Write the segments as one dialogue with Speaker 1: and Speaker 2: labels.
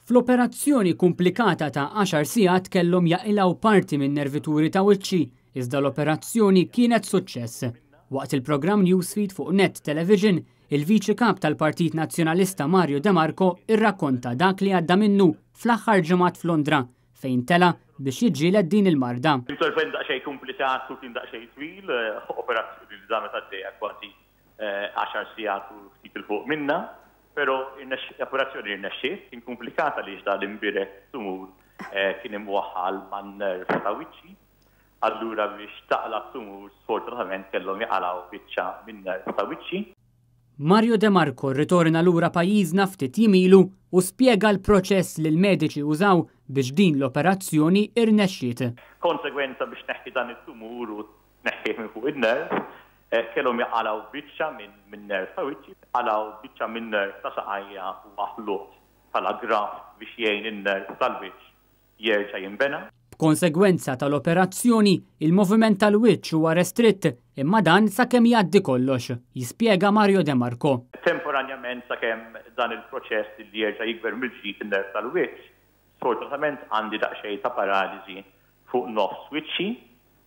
Speaker 1: Fl-operazzjoni komplikata ta' 10 sigħat kellhom jaqilgħu parti minn nervituri ta' wiċċi, iżda l-operazzjoni kienet suċċess. Waqt il-programm Newsfeed fuq Net Television, il-Viċi Kap tal-Partit Nazzjonalista Mario De Marco irrakkonta dak li għadda minnu fl-aħħar ġimgħat f'Londra, fejn tela biex jiġġieled din il-marda.
Speaker 2: Intervent daqsxejn komplikat u kien daqsxejn twil, operazzjoni li żamet għaddejja kważi 10 sigħat u ftit il fuq minna. Pero l-operazzjoni rnexxiet kien komplikata li ġda l-imbirek tumur kien imwaħħal man nerv ta' wiċċi. Allura biex taqla tumur sfortunatament kellhom jaqalgħu biċċa minn nerv ta' wiċċi.
Speaker 1: Mario De Marco rritorna lura pajjiżna ftit jimilu u spjega l-proċess li l-mediċi użaw biex din l-operazzjoni irnexxiet.
Speaker 2: Konsegwenza biex neħħi dan it-tumur u neħħih minn fuq in-nerv. Kellhom jaqalgħu biċċa minn nerv ta' wiċċi, għalaw biċċa minn nerv ta' saqajja u maħluq bħala graf biex jgħin in-nerv tal-wiċċ jerġa' jinbena.
Speaker 1: B'konsegwenza tal-operazzjoni, il-moviment tal-wiċċ huwa restritt imma dan sakemm jgħaddi kollox, jispjega Mario De Marco.
Speaker 2: Temporanjament sakemm dan il-proċess li jerġa' jikber mill-ġdid in-nerv tal-wiċċ, sfortunatament għandi daqsxejn ta' paraliżi fuq nofs wiċċi,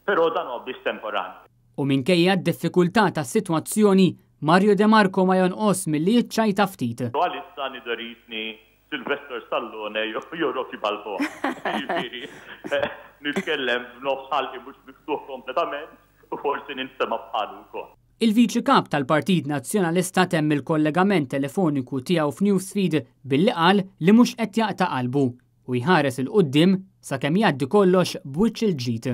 Speaker 2: però dan huwa biss temporanju.
Speaker 1: U minkejja d-diffikultà tas-sitwazzjoni, Mario De Marco ma jonqos milli jiċċajta ftit.
Speaker 2: Għalissa nidorisni Sylvester Stallone jew Rocky Balboa. Jiġifieri nitkellem b'nofs ħalqi mhux miftuħ kompletament u forsi ninsema bħalu wkoll.
Speaker 1: Il-Viċi Kap tal-Partit Nazzjonalista temm il-kollegament telefoniku tiegħu f'Newsfeed billi qal li mhux qed jaqta' qalbu u jħares il-qudiem sakemm jgħaddi kollox b'wiċċ il-ġid.